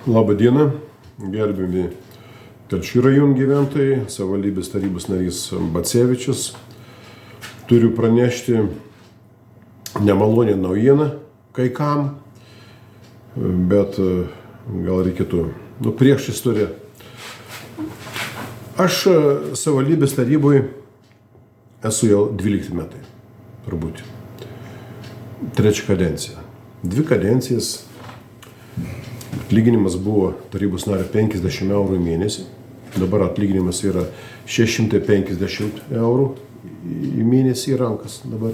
Labą dieną, gerbiami Telšių rajono gyventojai, savivaldybės tarybos narys Bacevičius. Turiu pranešti nemalonę naujieną kai kam, bet gal reikėtų prieš istoriją. Aš savivaldybės taryboje esu jau 12 metai, turbūt. 3 kadencija. 2 kadencijas. Atlyginimas buvo tarybos nario 50 eurų į mėnesį. Dabar atlyginimas yra 650 eurų į mėnesį į rankas dabar.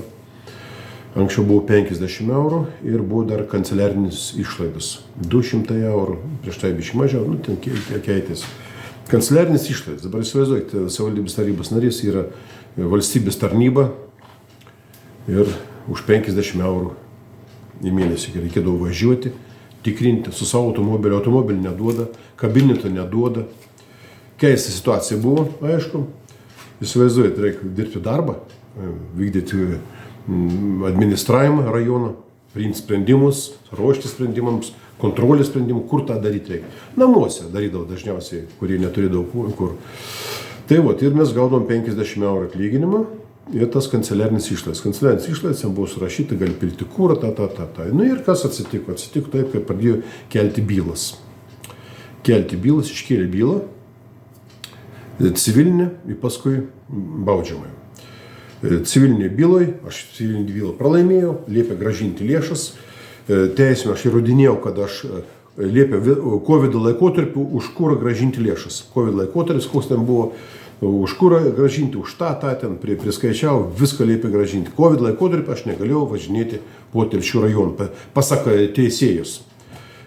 Anksčiau buvo 50 eurų ir buvo dar kanceliarinis išlaidos. 200 eurų, prieš tai biškai mažiau, ten keitėsi. Kanceliarinis išlaidas. Dabar įsivaizduokite, savivaldybės tarybos narys yra valstybės tarnyba ir už 50 eurų į mėnesį reikėdavo važiuoti, tikrinti su savo automobilį neduoda, kabineto neduoda. Keista situacija buvo, aišku. Įsivaizduojate, reikia dirbti darbą, vykdyti administravimą rajono, priimti sprendimus, ruošti sprendimams, kontrolės sprendimų, kur tą daryti reikia. Namuose darydavo dažniausiai, kurie neturėdavo kur. Tai ir mes gaudom 50 eurų atlyginimą. Ir tas kanceliarinis išlaidas. Kanceliarinis išlaidas jam buvo surašyta, gali pilti kūrą, Ir kas atsitiko? Atsitiko taip, kad pradėjo kelti bylas. Iškėlė bylą, civilinę ir paskui baudžiamąją. Civilinė byloje, aš civilinį bylą pralaimėjau, liepė grąžinti lėšas. Teisme aš įrodinėjau, kad aš liepė COVID laikotarpiu už kūrą grąžinti lėšas. COVID laikotarpis, koks ten buvo, už kūrą gražinti, už tą ten priskaičiau, viską liepė gražinti. COVID laikotarpį aš negalėjau važinėti po Telšių rajoną, pasak teisėjus.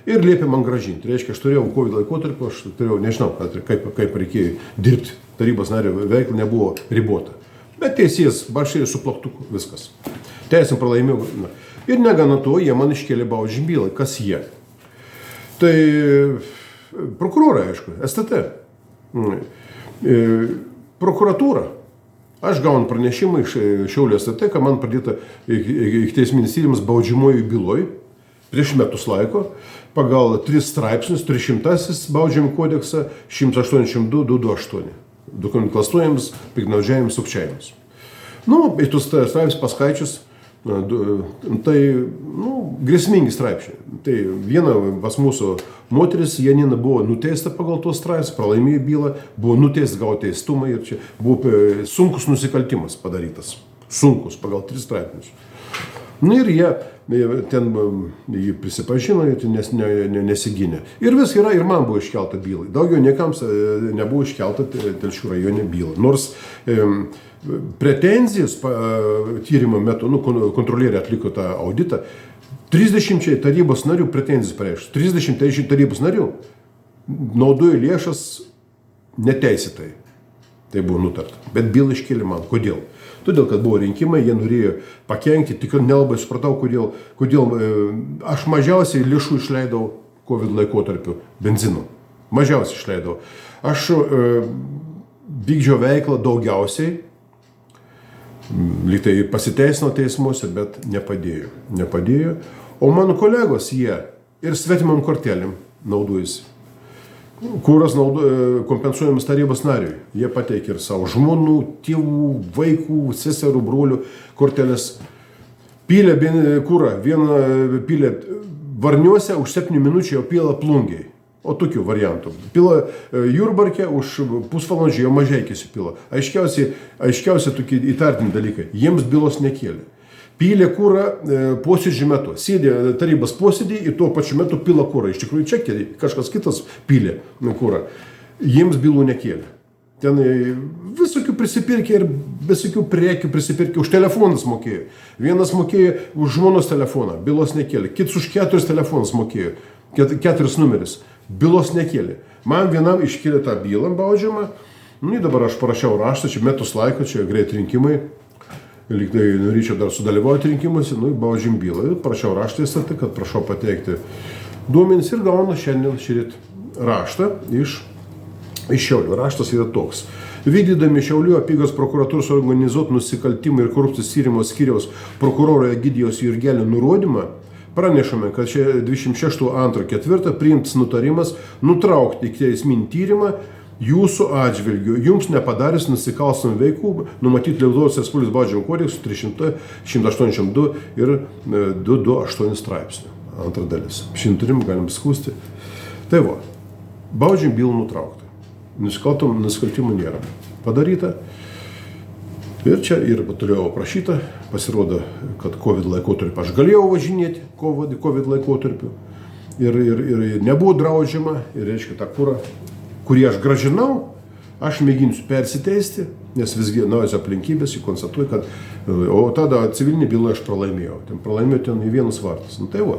Ir liepė man gražinti. Reiškia, aš turėjau COVID laikotarpį, aš turėjau, nežinau, kaip reikėjo dirbti. Tarybos nario veikla nebuvo ribota. Bet teisėjas bašė su plaktuku, viskas. Teisėm pralaimėjau. Ir negana to, jie man iškėlė baudžiamą bylą. Kas jie? Tai prokurorai, aišku, STT. Prokuratūra. Aš gaunu pranešimą iš Šiaulių STT, kad man pradėta ikiteisminis tyrimas baudžiamojoj byloj prieš metus laiko pagal 3 straipsnius, 300 baudžiamą kodeksą, 182-228. Dokumentų klastojams, piktnaudžiavimas, sukčiavimas. Ir tus straipsnius paskaičius, tai grėsmingi straipsniai. Tai viena pas mūsų moteris, Janina, buvo nuteista pagal tos straipsnius, pralaimėjo bylą, buvo nuteista gauti teistumą ir čia buvo sunkus nusikaltimas padarytas. Sunkus pagal 3 straipsnius. Ir jie ten prisipažino, nesigynė. Ir vis yra, ir man buvo iškelta byla. Daugiau niekams nebuvo iškelta Telšių rajone byla. Nors pretenzijas tyrimo metu, kontrolieriai atliko tą auditą, 30 tarybos narių pretenzijas pareiškė. 30 tarybos narių naudojo lėšas neteisėtai. Tai buvo nutarta. Bet bylą iškėlė man. Kodėl? Todėl, kad buvo rinkimai, jie norėjo pakenkti, tik nelabai supratau, kodėl aš mažiausiai lėšų išleidau COVID laikotarpiu benzino. Mažiausiai išleidau. Aš vykdžiau veiklą daugiausiai, lyg tai pasiteisino teismuose, bet nepadėjo. O mano kolegos, jie ir svetimam kortelėm naudojasi. Kūras kompensuojamas tarybos nariui. Jie pateikė ir savo žmonų, tėvų, vaikų, seserų, brolių kortelės. Pylė kūrą, vieną pylė Varniuose, už 7 minučių jau pila Plungėj. O tokių variantų. Pila Jurbarke, už pusvalandžio jau Mažeikiuose pila. Aiškiausiai tokie įtartini dalykai. Jiems bylos nekėlė. Pylė kūrą posėdžių metu. Sėdė tarybos posėdį ir tuo pačiu metu pila kūrą. Iš tikrųjų, čia kažkas kitas pylė kūrą. Jiems bylų nekėlė. Ten visokių prisipirkė ir visokių prekių prisipirkė. Už telefonus mokėjo. Vienas mokėjo už žmonos telefoną. Bylos nekėlė. Kitas už 4 telefonus mokėjo. 4 numeris. Bylos nekėlė. Man vienam iškėlė tą bylą baudžiamą. Ir dabar aš parašiau raštą, čia metus laiko, čia greit rinkimai. Lyg tai norėčiau dar sudalyvauti rinkimuose, baudžiam bylą. Parašiau raštą į STT, kad prašau pateikti duomenis ir gaunu šiandien šįryt raštą iš Šiaulių. Raštas yra toks. Vykdydami Šiaulių apygos prokuratūros organizuotų nusikaltimų ir korupcijos tyrimo skyriaus prokuroro Egidijaus Jurgelio nurodymą, pranešame, kad čia 26.2.4 priimtas nutarimas nutraukti ikiteisminį tyrimą jūsų atžvilgiu, jums nepadarius nusikalstamų veikų, numatyti Lietuvos Respublikos baudžiamo kodekso 182 ir 228 straipsnių. Antra dalis. Šį nutarimą galim skųsti. Tai va, baudžiam bylą nutraukta. Nusikaltimų nėra padaryta. Ir čia ir turėjau aprašyta, pasirodo, kad COVID laikotarpiu aš galėjau važinėti COVID laikotarpiu ir nebuvo draudžiama, ir reiškia tą kurą, kurį aš gražinau, aš mėginsiu persiteisti, nes visgi naujos aplinkybės konstatuoju, kad, o tada civilinį bylą aš pralaimėjau, ten į vienus vartus. Tai va,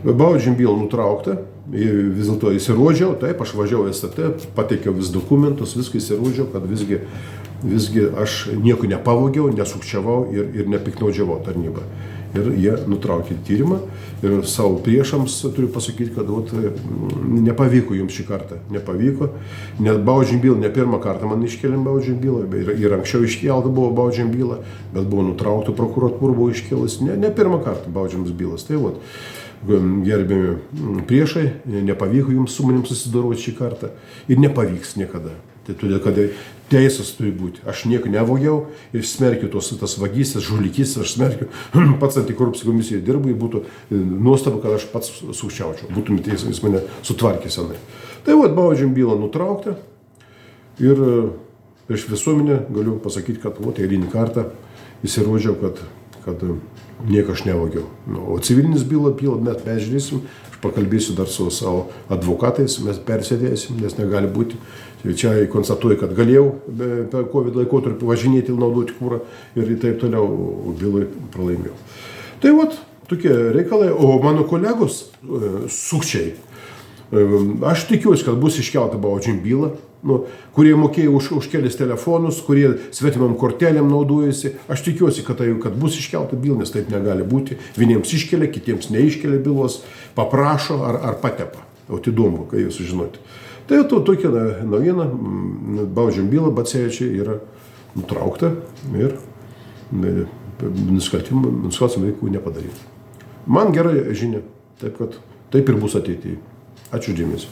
baudžiam bylą nutraukta, vis dėlto įsirodžiau, taip, aš važiavau į STT, pateikiau vis dokumentus, viską įsirodžiau, kad visgi aš nieko nepavogiau, nesukčiavau ir nepiknaudžiavau tarnybą. Ir jie nutraukė tyrimą ir savo priešams turiu pasakyti, kad nepavyko jums šį kartą. Nepavyko, net baudžiam bylą, ne pirmą kartą man iškėlėm baudžiam bylą, ir anksčiau iškelta buvo baudžiam bylą, bet buvo nutraukta, prokuratūra buvo iškėlus, ne pirmą kartą baudžiamas bylas. Tai gerbiami priešai, nepavyko jums su manim susidoroti šį kartą ir nepavyks niekada. Tai todėl, kad teisės turi būti. Aš nieko nevogiau ir smerkiu tas vagystės, žulikys, aš smerkiu. Pats antikorupcijos komisijoje dirbu ir būtų nuostabu, kad aš pats sukčiaučiau. Būtumėte jis mane sutvarkė senai. Tai baudžiam bylą nutraukta ir prieš visuomenę galiu pasakyti, kad eilinį kartą įsirodžiau, kad nieko aš nevogiau. O civilinis bylą mes peržiūrėsim, aš pakalbėsiu dar su savo advokatais, mes persėdėsim, nes negali būti. Čia konstatuoju, kad galėjau per COVID laikotarpį važinėti ir naudoti kurą ir taip toliau, bylai pralaimėjau. Tai tokie reikalai, o mano kolegos sukčiai, aš tikiuosi, kad bus iškelta baudžiam bylą, kurie mokėjo už kelis telefonus, kurie svetimam kortelėm naudojasi. Aš tikiuosi, kad bus iškelta byla, nes taip negali būti. Vieniems iškelia, kitiems neiškelia bylos, paprašo ar patepa. O įdomu, kai jūs sužinoti. Tai tokia naujiena, baudžiam bylą Bacevičiui yra nutraukta ir nusikaltimų veikų nepadaryta. Man gera žinia, taip ir bus ateityje. Ačiū dėmesį.